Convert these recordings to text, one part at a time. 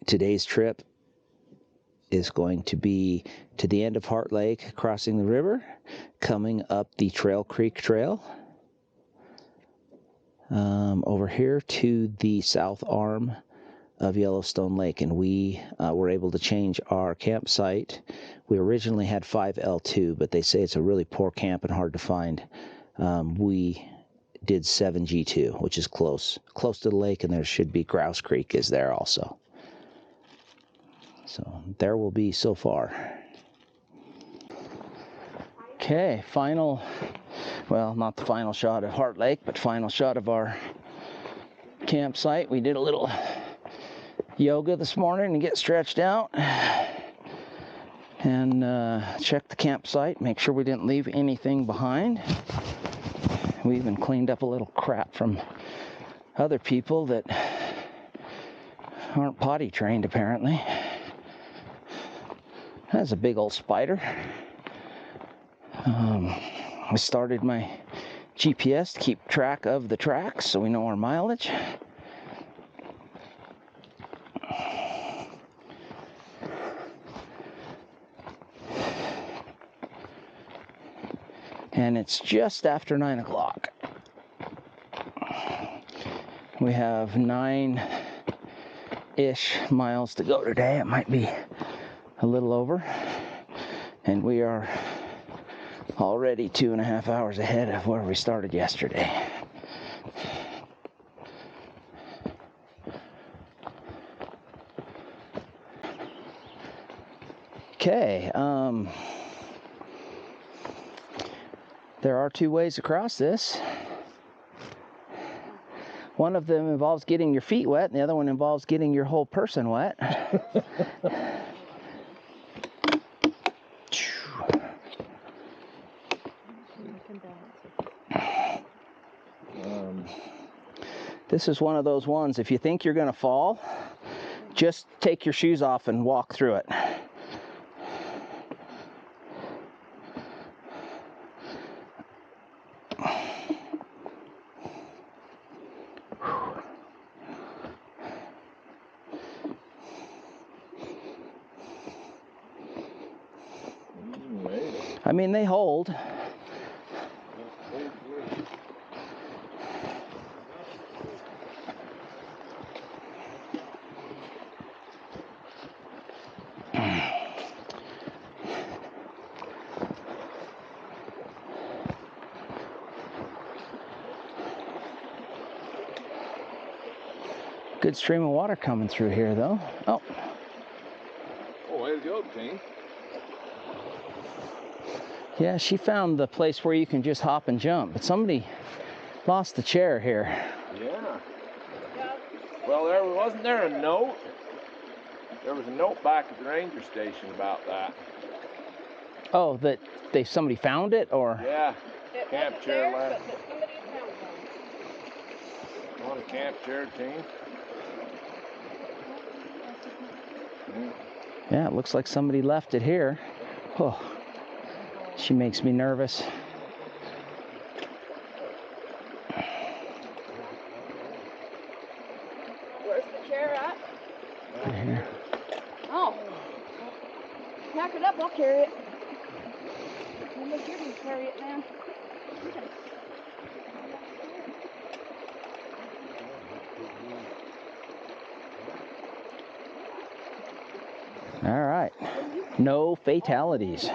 today's trip is going to be to the end of Heart Lake, crossing the river, coming up the Trail Creek Trail, over here to the south arm of Yellowstone Lake, and we were able to change our campsite. We originally had 5L2, but they say it's a really poor camp and hard to find. We did 7G2, which is close to the lake, and there should be Grouse Creek is there also. So there will be so far. Okay, well, not the final shot of Heart Lake, but final shot of our campsite. We did a little yoga this morning to get stretched out and check the campsite, make sure we didn't leave anything behind. We even cleaned up a little crap from other people that aren't potty trained, apparently. That's a big old spider. I started my GPS to keep track of the tracks so we know our mileage. And it's just after 9 o'clock. We have 9-ish miles to go today. It might be a little over. And we are already 2.5 hours ahead of where we started yesterday. Okay, there are 2 ways across this. One of them involves getting your feet wet, and the other one involves getting your whole person wet. This is one of those ones, if you think you're going to fall, just take your shoes off and walk through it. I mean, they hold. Good stream of water coming through here, though. Oh. Oh, way to go, team. Yeah, she found the place where you can just hop and jump, but somebody lost the chair here. Yeah. Well, wasn't there a note? There was a note back at the ranger station about that. Oh, that somebody found it, or? Yeah. Camp chair left. On a camp chair, team. Yeah, it looks like somebody left it here. Oh, she makes me nervous. Where's the chair at? Right here. Oh. Pack it up, I'll carry it. Unless you can carry it, man. All right, no fatalities.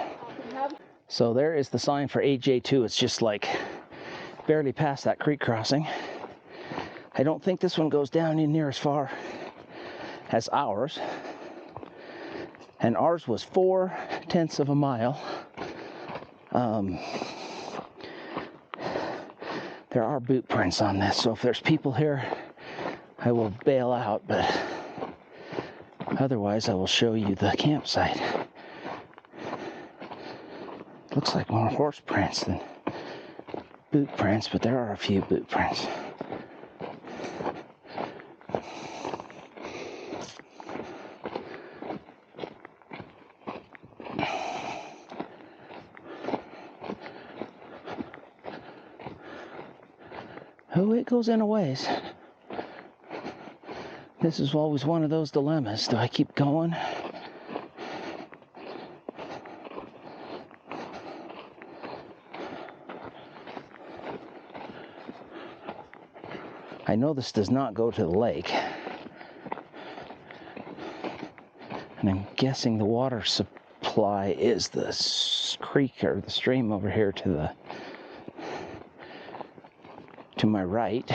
So there is the sign for AJ2. It's just like barely past that creek crossing. I don't think this one goes down in near as far as ours. And ours was 0.4 of a mile. There are boot prints on this, so if there's people here, I will bail out, but otherwise I will show you the campsite. Looks like more horse prints than boot prints, but there are a few boot prints. Oh, it goes in a ways. This is always one of those dilemmas. Do I keep going? I know this does not go to the lake. And I'm guessing the water supply is the creek or the stream over here to my right.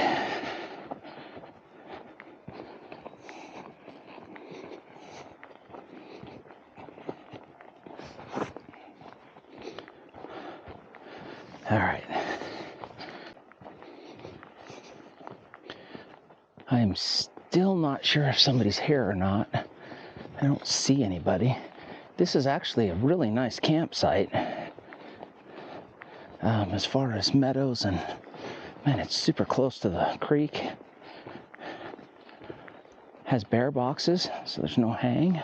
All right. I am still not sure if somebody's here or not. I don't see anybody. This is actually a really nice campsite. As far as meadows and, man, it's super close to the creek. Has bear boxes, so there's no hang.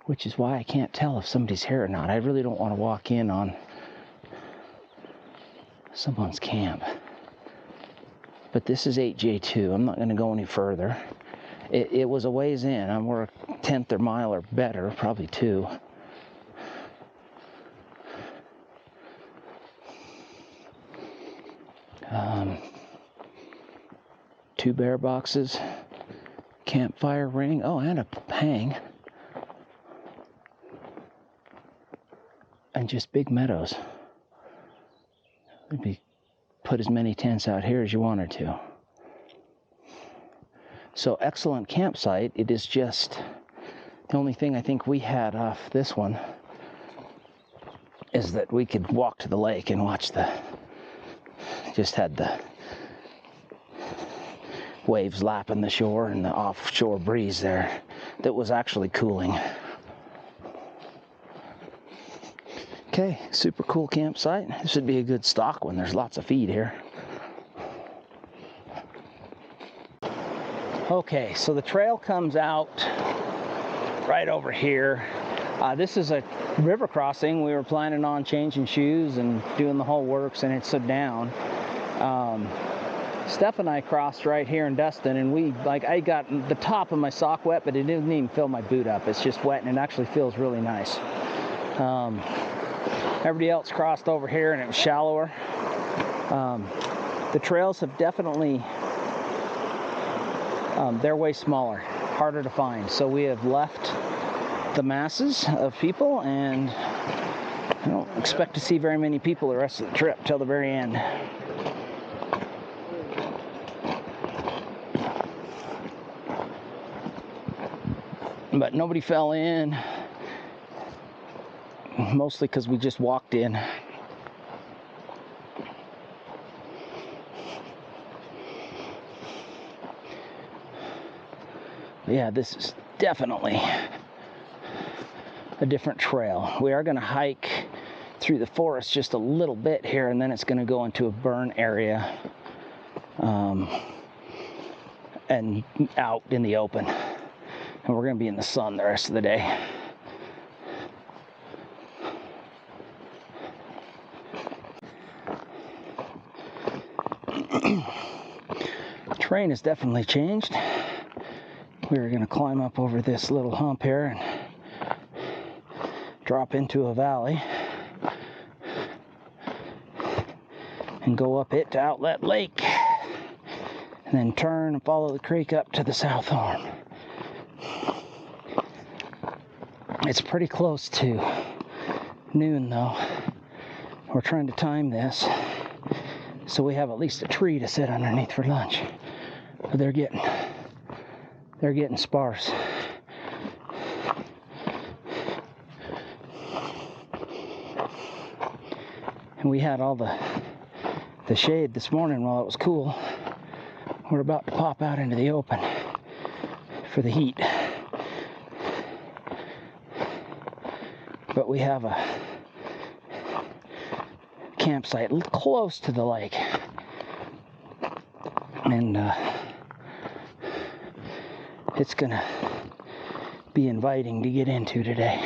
Which is why I can't tell if somebody's here or not. I really don't want to walk in on someone's camp. But this is 8J2. I'm not going to go any further. It was a ways in. We're a tenth or mile or better, probably 2. Two bear boxes, campfire ring, oh, and a hang. And just big meadows. Maybe put as many tents out here as you wanted to. So excellent campsite. It is just the only thing I think we had off this one is that we could walk to the lake and watch just had the waves lapping the shore and the offshore breeze there that was actually cooling. Okay, super cool campsite. This would be a good stock one. There's lots of feed here. Okay, so the trail comes out right over here. This is a river crossing. We were planning on changing shoes and doing the whole works, and it's so down. Steph and I crossed right here in Dustin, and I got the top of my sock wet, but it didn't even fill my boot up. It's just wet, and it actually feels really nice. Everybody else crossed over here, and it was shallower. The trails have definitely, they're way smaller, harder to find. So we have left the masses of people, and I don't expect to see very many people the rest of the trip till the very end. But nobody fell in, mostly because we just walked in. Yeah, this is definitely a different trail. We are going to hike through the forest just a little bit here, and then it's going to go into a burn area and out in the open. And we're going to be in the sun the rest of the day. The terrain has definitely changed. We're going to climb up over this little hump here and drop into a valley and go up it to Outlet Lake, and then turn and follow the creek up to the south arm. It's pretty close to noon though. We're trying to time this so we have at least a tree to sit underneath for lunch. But they're getting sparse. And we had all the shade this morning while it was cool. We're about to pop out into the open for the heat. But we have a campsite close to the lake. And it's gonna be inviting to get into today.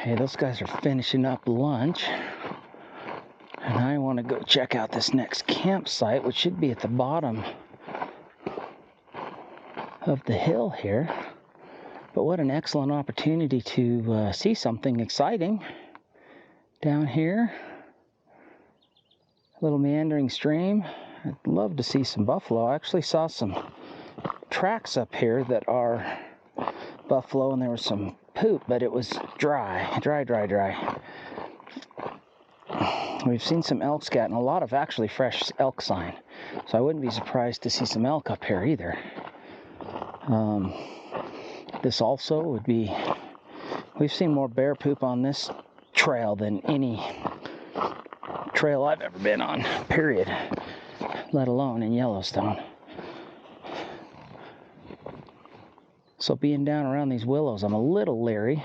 Okay, those guys are finishing up lunch. And I want to go check out this next campsite, which should be at the bottom of the hill here. But what an excellent opportunity to see something exciting down here. A little meandering stream. I'd love to see some buffalo. I actually saw some tracks up here that are buffalo, and there was some poop, but it was dry. We've seen some elk scat and a lot of actually fresh elk sign, so I wouldn't be surprised to see some elk up here either. This also would be, we've seen more bear poop on this trail than any trail I've ever been on, period, let alone in Yellowstone. So being down around these willows, I'm a little leery.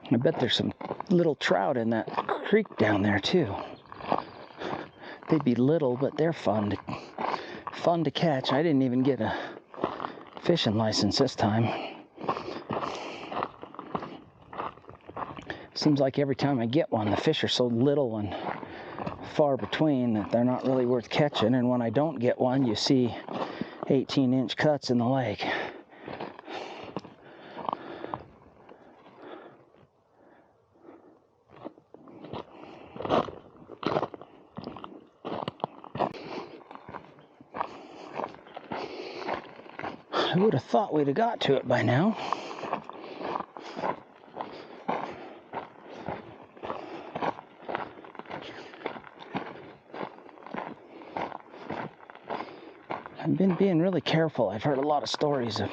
I bet there's some little trout in that creek down there too. They'd be little, but they're fun to catch. I didn't even get a fishing license this time. Seems like every time I get one, the fish are so little and far between that they're not really worth catching. And when I don't get one, you see 18-inch cuts in the lake. I would have thought we'd have got to it by now. I've been being really careful. I've heard a lot of stories of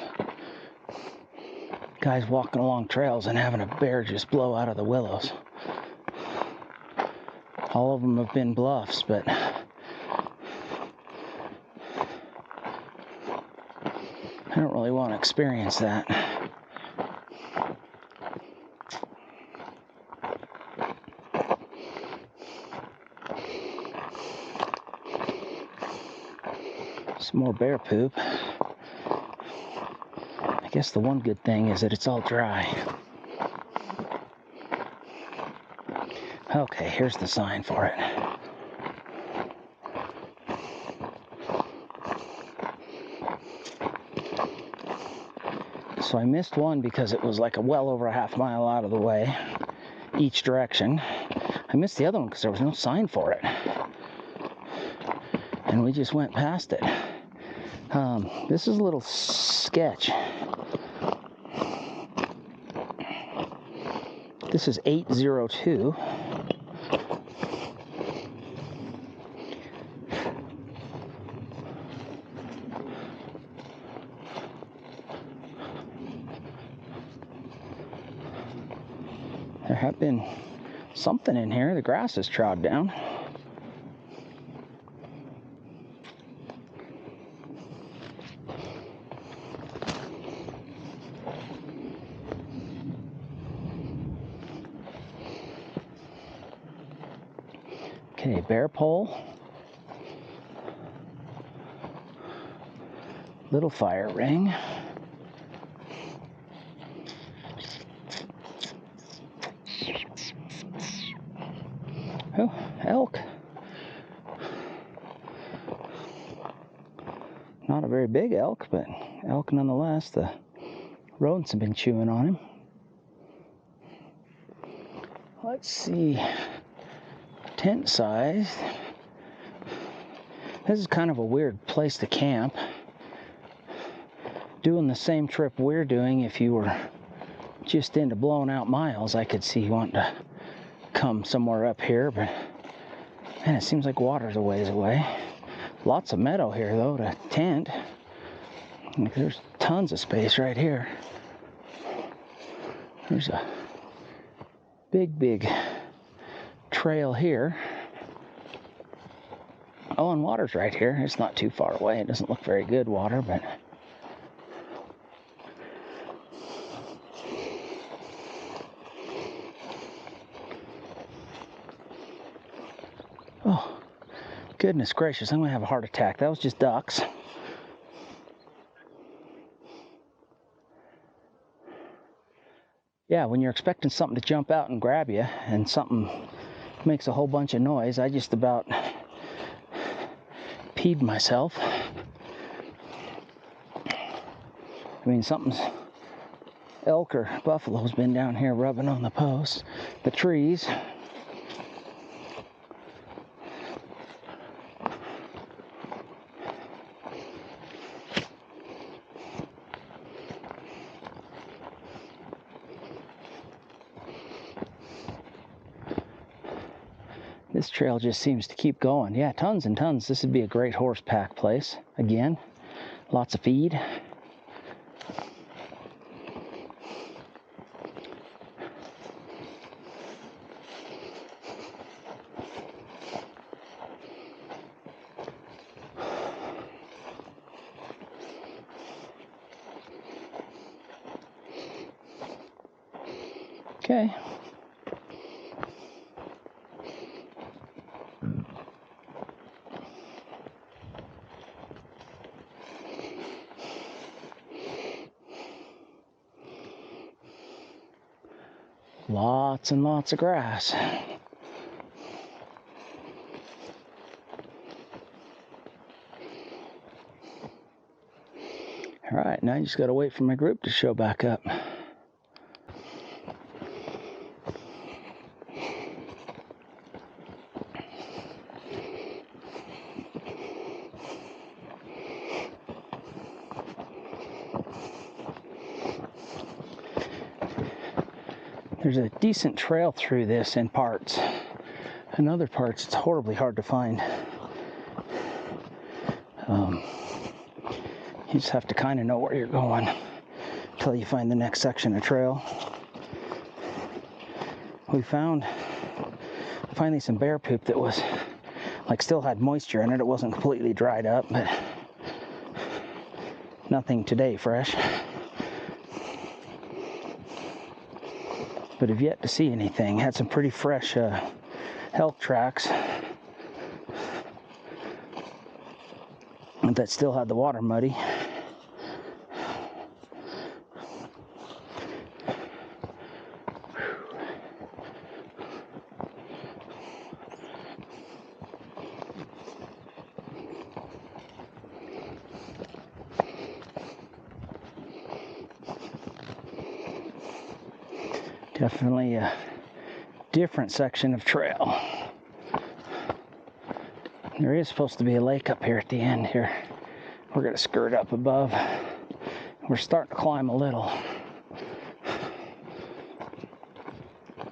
guys walking along trails and having a bear just blow out of the willows. All of them have been bluffs, but I don't really want to experience that. Some more bear poop. I guess the one good thing is that it's all dry. Okay, here's the sign for it. So I missed one because it was like well over a half mile out of the way, each direction. I missed the other one because there was no sign for it. And we just went past it. This is a little sketch. This is 802. There have been something in here. The grass is trod down. Okay, bear pole. Little fire ring. Oh, elk. Not a very big elk, but elk nonetheless. The rodents have been chewing on him. Let's see. Tent size. This is kind of a weird place to camp. Doing the same trip we're doing, if you were just into blowing out miles, I could see you wanting to come somewhere up here, but man, it seems like water's a ways away. Lots of meadow here though to tent. There's tons of space right here. There's a big trail here. Oh, and water's right here. It's not too far away. It doesn't look very good water, but Goodness gracious, I'm gonna have a heart attack. That was just ducks. Yeah, when you're expecting something to jump out and grab you and something makes a whole bunch of noise, I just about peed myself. I mean, something's elk or buffalo's been down here rubbing on the posts, the trees. This trail just seems to keep going. Yeah, tons and tons. This would be a great horse pack place. Again, lots of feed. Okay. Lots and lots of grass. All right, now you just got to wait for my group to show back up. There's a decent trail through this in parts. In other parts, it's horribly hard to find. You just have to kind of know where you're going until you find the next section of trail. We found finally some bear poop that was like still had moisture in it. It wasn't completely dried up, but nothing today fresh. But have yet to see anything. Had some pretty fresh elk tracks that still had the water muddy. Definitely a different section of trail. There is supposed to be a lake up here at the end here. We're going to skirt up above. We're starting to climb a little.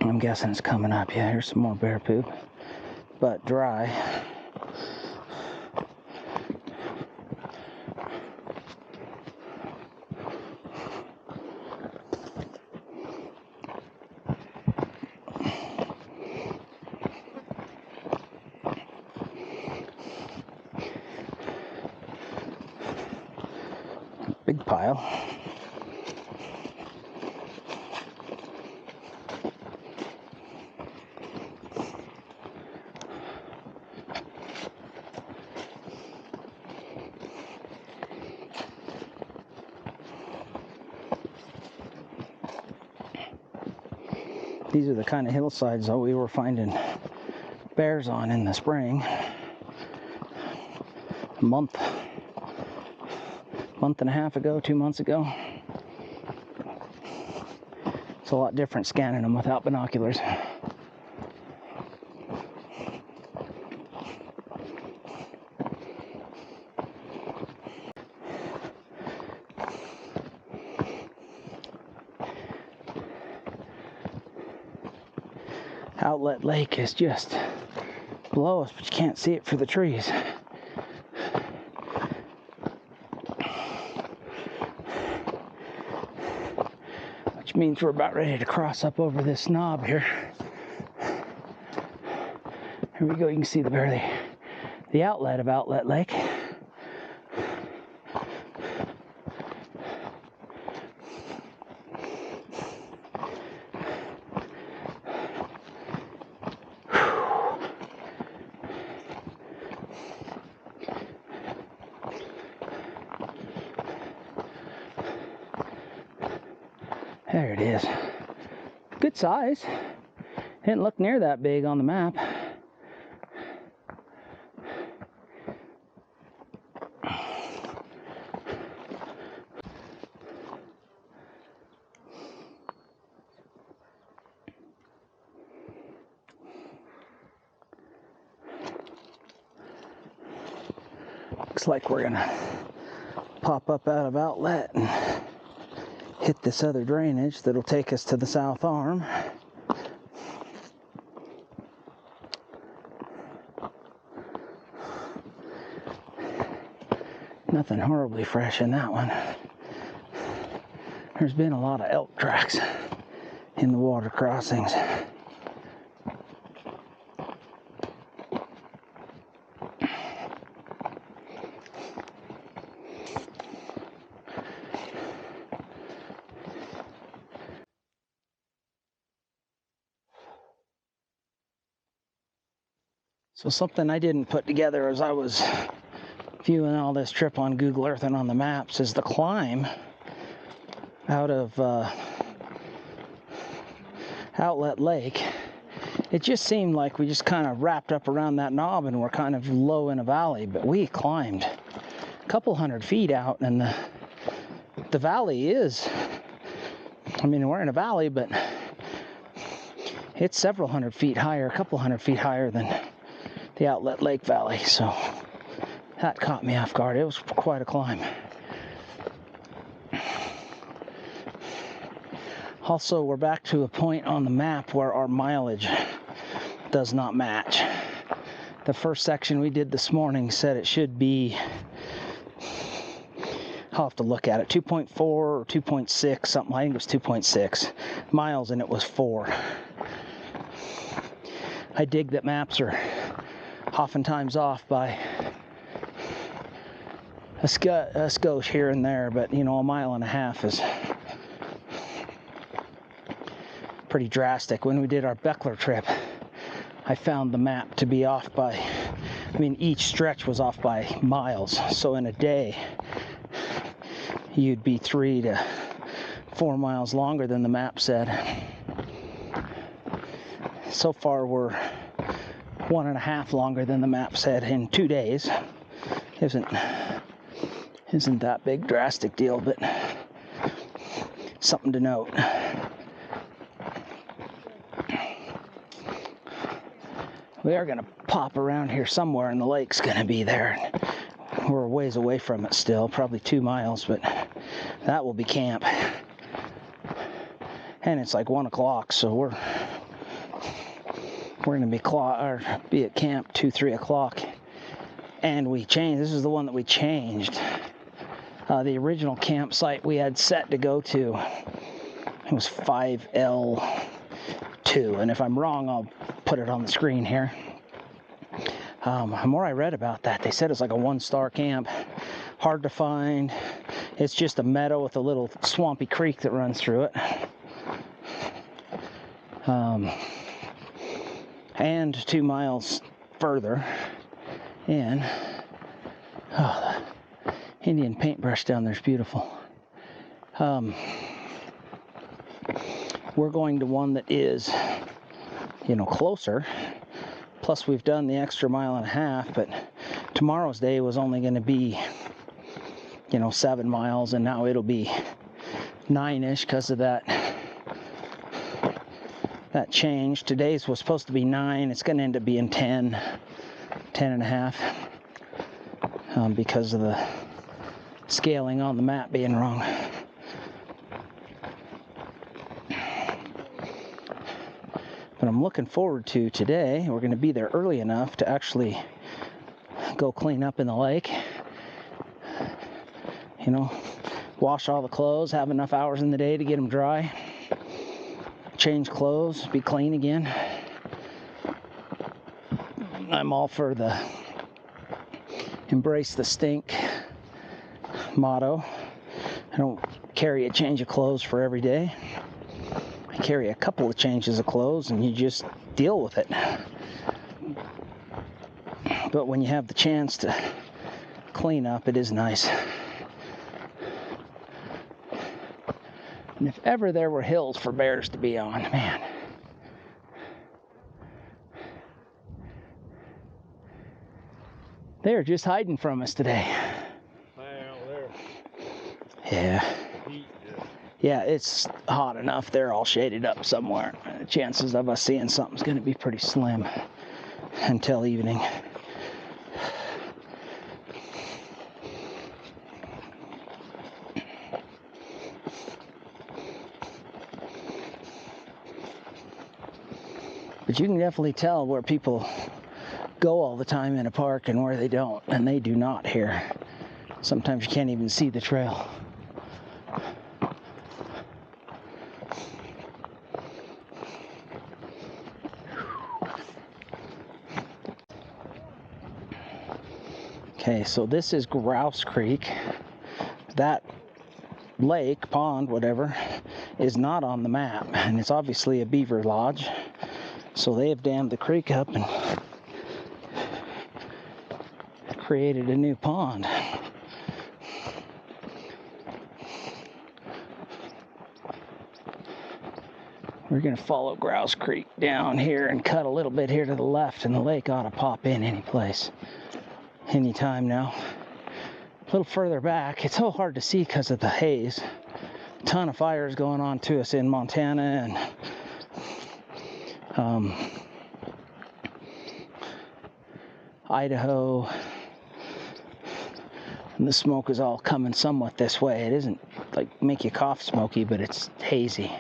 I'm guessing it's coming up. Yeah, here's some more bear poop, but dry. Big pile. These are the kind of hillsides that we were finding bears on in the spring. A month and a half ago, 2 months ago. It's a lot different scanning them without binoculars. Outlet Lake is just below us, but you can't see it for the trees. Which means we're about ready to cross up over this knob here. Here we go, you can see the outlet of Outlet Lake. There it is. Good size. Didn't look near that big on the map. Looks like we're gonna pop up out of outlet and hit this other drainage that'll take us to the south arm. Nothing horribly fresh in that one. There's been a lot of elk tracks in the water crossings. So something I didn't put together as I was viewing all this trip on Google Earth and on the maps is the climb out of Outlet Lake. It just seemed like we just kind of wrapped up around that knob and we're kind of low in a valley, but we climbed a couple hundred feet out, and the valley is, I mean, we're in a valley, but it's several hundred feet higher, a couple hundred feet higher than the Outlet Lake Valley, so that caught me off guard. It was quite a climb. Also, we're back to a point on the map where our mileage does not match. The first section we did this morning said it should be, I'll have to look at it, 2.4 or 2.6, something. I think it was 2.6 miles, and it was 4. I dig that maps are oftentimes off by a skosh here and there, but you know, a mile and a half is pretty drastic. When we did our Beckler trip, I found the map to be off by, I mean, each stretch was off by miles. So in a day, you'd be 3 to 4 miles longer than the map said. So far, we're 1.5 longer than the map said in 2 days. Isn't that big drastic deal, but something to note. We are going to pop around here somewhere, and the lake's going to be there. We're a ways away from it still, probably 2 miles, but that will be camp. And it's like 1 o'clock, so we're going to be at camp 2-3 o'clock. And we changed. This is the one that we changed. The original campsite we had set to go to, it was 5L2, and if I'm wrong, I'll put it on the screen here. The more I read about that, they said it's like a 1-star camp, hard to find. It's just a meadow with a little swampy creek that runs through it. And 2 miles further in, oh, the Indian paintbrush down there is beautiful. We're going to one that is, you know, closer. Plus we've done the extra 1.5 miles, but tomorrow's day was only going to be, you know, 7 miles, and now it'll be 9-ish because of that change. Today's was supposed to be 9. It's going to end up being 10.5, because of the scaling on the map being wrong. But I'm looking forward to today. We're going to be there early enough to actually go clean up in the lake. You know, wash all the clothes, have enough hours in the day to get them dry. Change clothes, be clean again. I'm all for the embrace the stink motto. I don't carry a change of clothes for every day. I carry a couple of changes of clothes, and you just deal with it. But when you have the chance to clean up, it is nice. And if ever there were hills for bears to be on, man. They're just hiding from us today. Out there. Yeah. Heat, Yeah, it's hot enough. They're all shaded up somewhere. The chances of us seeing something's going to be pretty slim until evening. But you can definitely tell where people go all the time in a park and where they don't, and they do not here. Sometimes you can't even see the trail. Okay, so this is Grouse Creek. That lake, pond, whatever, is not on the map, and it's obviously a beaver lodge. So they have dammed the creek up and created a new pond. We're going to follow Grouse Creek down here and cut a little bit here to the left, and the lake ought to pop in any place, anytime now. A little further back, it's so hard to see because of the haze. A ton of fires going on to us in Montana and Idaho, and the smoke is all coming somewhat this way. It isn't like make you cough smoky, but it's hazy.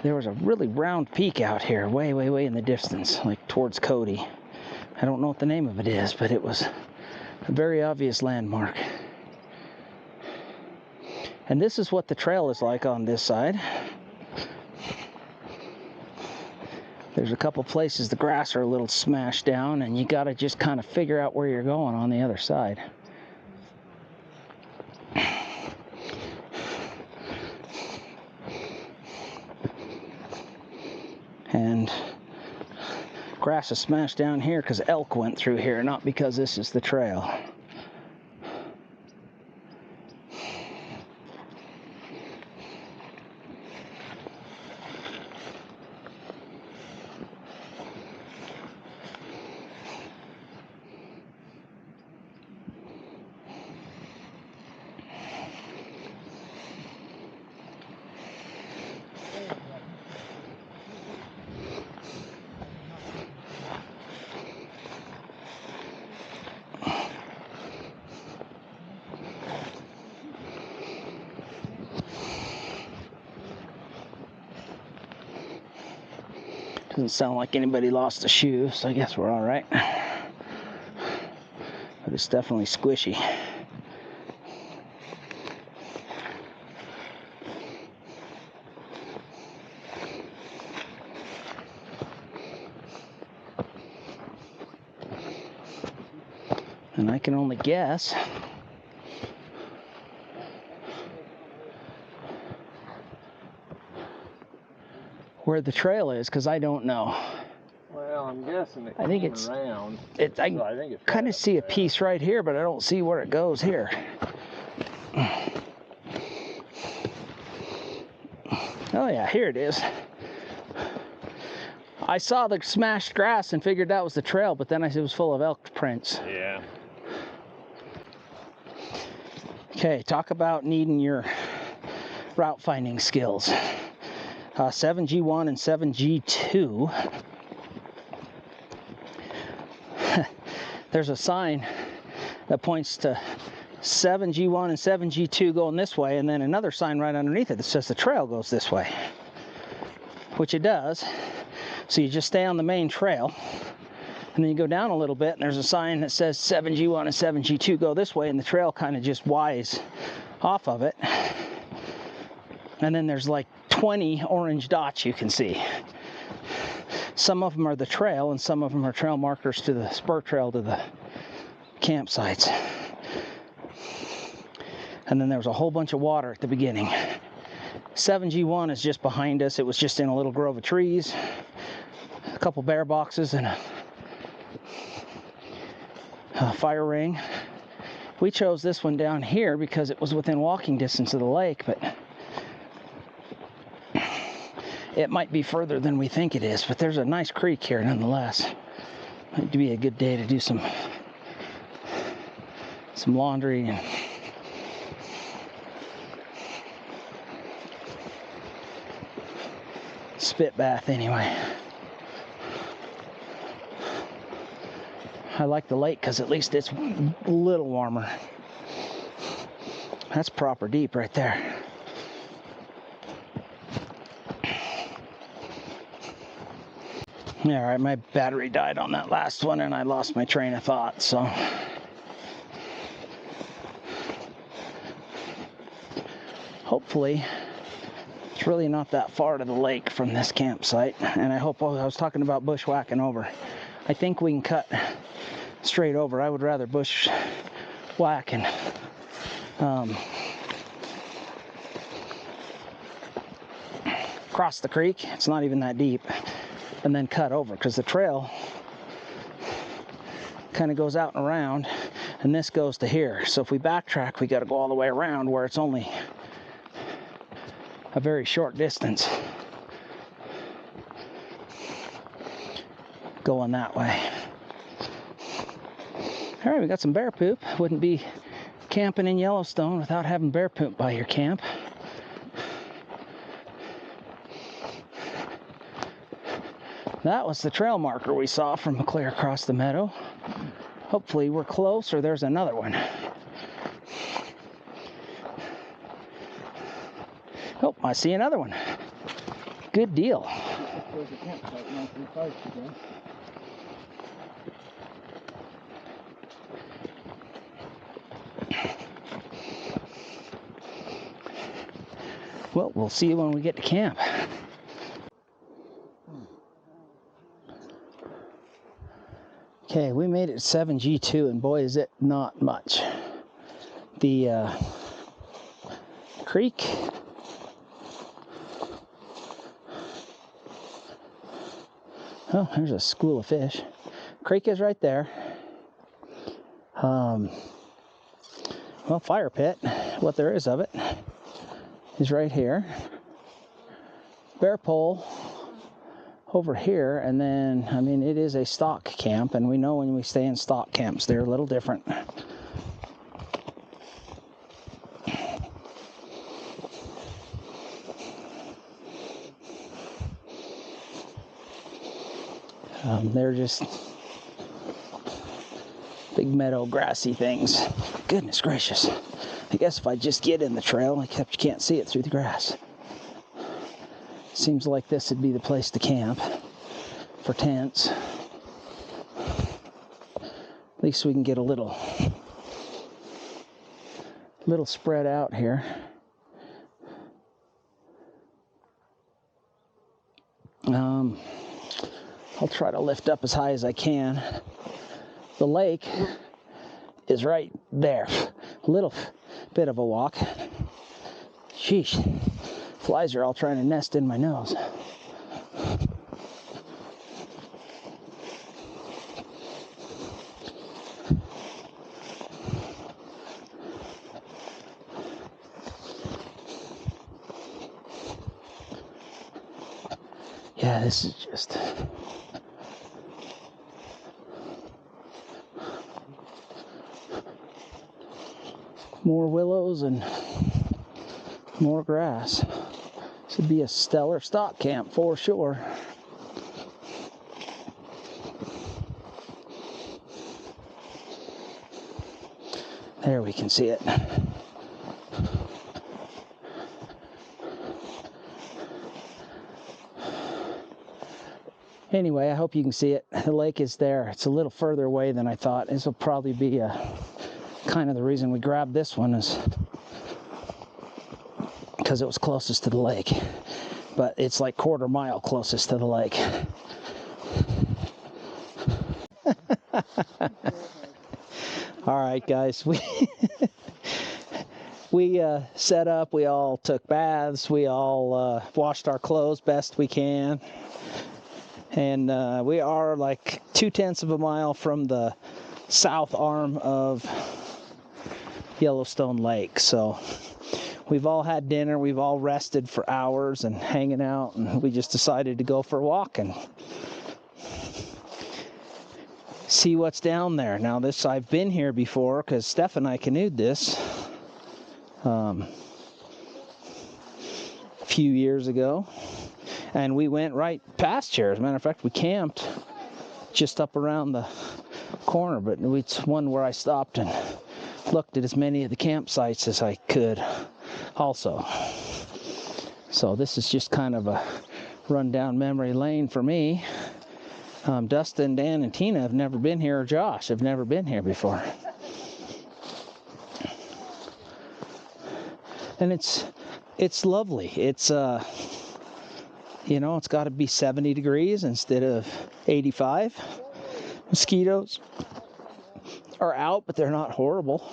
There was a really round peak out here, way in the distance, like towards Cody. I don't know what the name of it is, but it was a very obvious landmark. And this is what the trail is like on this side. There's a couple places the grass are a little smashed down, and you gotta just kind of figure out where you're going on the other side. And grass is smashed down here because elk went through here, not because this is the trail. Doesn't sound like anybody lost a shoe, so I guess we're all right. But it's definitely squishy. And I can only guess where the trail is, because I don't know. Well, I'm guessing it I think came it's around. I think it's kind of see a piece right here, but I don't see where it goes here. Oh yeah, here it is. I saw the smashed grass and figured that was the trail, but then it was full of elk prints. Yeah. Okay, talk about needing your route finding skills. 7G1 and 7G2. There's a sign that points to 7G1 and 7G2 going this way, and then another sign right underneath it that says the trail goes this way, which it does. So you just stay on the main trail, and then you go down a little bit, and there's a sign that says 7G1 and 7G2 go this way, and the trail kind of just Y's off of it. And then there's like 20 orange dots you can see. Some of them are the trail, and some of them are trail markers to the spur trail to the campsites. And then there was a whole bunch of water at the beginning. 7G1 is just behind us. It was just in a little grove of trees, a couple bear boxes, and a fire ring. We chose this one down here because it was within walking distance of the lake, but it might be further than we think it is. But there's a nice creek here nonetheless. Might be a good day to do some laundry and spit bath anyway. I like the lake because at least it's a little warmer. That's proper deep right there. All right, my battery died on that last one and I lost my train of thought, so. Hopefully, it's really not that far to the lake from this campsite. And I hope, I was talking about bushwhacking over. I think we can cut straight over. I would rather bushwhack and cross the creek. It's not even that deep. And then cut over, because the trail kind of goes out and around, and this goes to here. So if we backtrack, we got to go all the way around where it's only a very short distance going that way. All right, we got some bear poop. Wouldn't be camping in Yellowstone without having bear poop by your camp. That was the trail marker we saw from clear across the meadow. Hopefully we're close, or there's another one. Oh, I see another one. Good deal. Well, we'll see you when we get to camp. Okay, we made it 7G2, and boy, is it not much. The creek oh, there's a school of fish. Creek is right there. Well, fire pit, what there is of it, is right here. Bear pole over here, and then, I mean, it is a stock camp, and we know when we stay in stock camps, they're a little different. They're just big meadow grassy things. Goodness gracious. I guess if I just get in the trail, except you can't see it through the grass. Seems like this would be the place to camp for tents. At least we can get a little spread out here. I'll try to lift up as high as I can. The lake is right there. A little bit of a walk. Sheesh. Flies are all trying to nest in my nose. Yeah, this is just... more willows and more grass. This would be a stellar stock camp for sure. There we can see it. Anyway, I hope you can see it. The lake is there. It's a little further away than I thought. This will probably be kind of the reason we grabbed this one, is because it was closest to the lake. But it's like quarter mile closest to the lake. All right, guys, we set up, we all took baths, we all washed our clothes best we can. And we are like 0.2 of a mile from the south arm of Yellowstone Lake. So we've all had dinner, we've all rested for hours and hanging out, and we just decided to go for a walk and see what's down there. Now this, I've been here before because Steph and I canoed this a few years ago, and we went right past here. As a matter of fact, we camped just up around the corner, but it's one where I stopped and looked at as many of the campsites as I could also. So this is just kind of a run down memory lane for me. Dustin, Dan, and Tina have never been here, or Josh have never been here before. And it's lovely. It's you know, it's got to be 70 degrees instead of 85. Mosquitoes are out, but they're not horrible.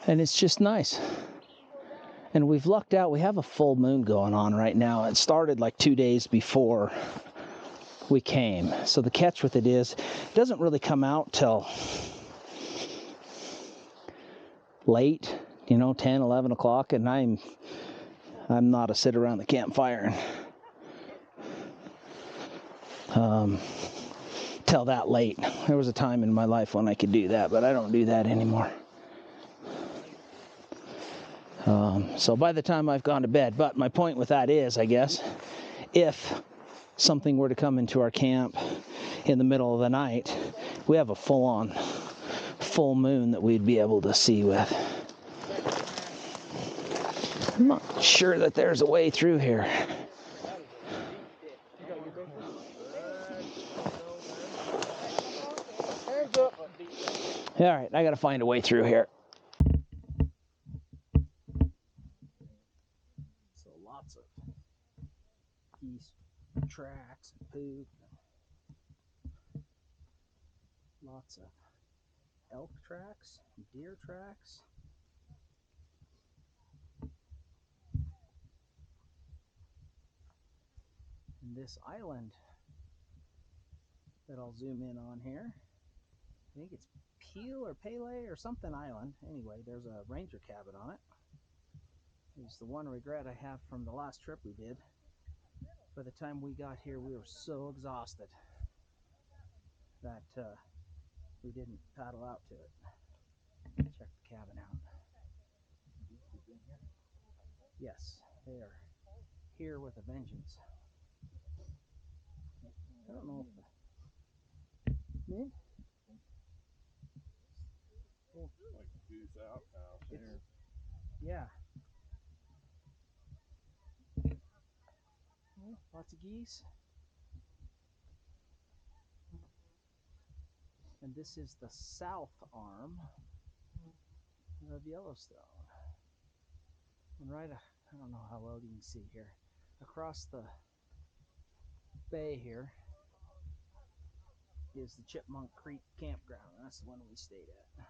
And it's just nice. And we've lucked out. We have a full moon going on right now. It started like 2 days before we came. So the catch with it is, it doesn't really come out till late, you know, 10, 11 o'clock. And I'm not a sit around the campfire till that late. There was a time in my life when I could do that, but I don't do that anymore. So by the time I've gone to bed, but my point with that is, I guess, if something were to come into our camp in the middle of the night, we have a full-on full moon that we'd be able to see with. I'm not sure that there's a way through here. All right, I gotta find a way through here. So lots of geese tracks and poop. Lots of elk tracks, deer tracks. And this island that I'll zoom in on here, I think it's Peel or Pele or something island. Anyway, there's a ranger cabin on it. It's the one regret I have from the last trip we did. By the time we got here, we were so exhausted that we didn't paddle out to it. Check the cabin out. Yes, they are here with a vengeance. I don't know if the mint. Like goose outhouse here. Yeah. Well, lots of geese. And this is the south arm of Yellowstone. And right, I don't know how well you can see here, across the bay here is the Chipmunk Creek campground. That's the one we stayed at.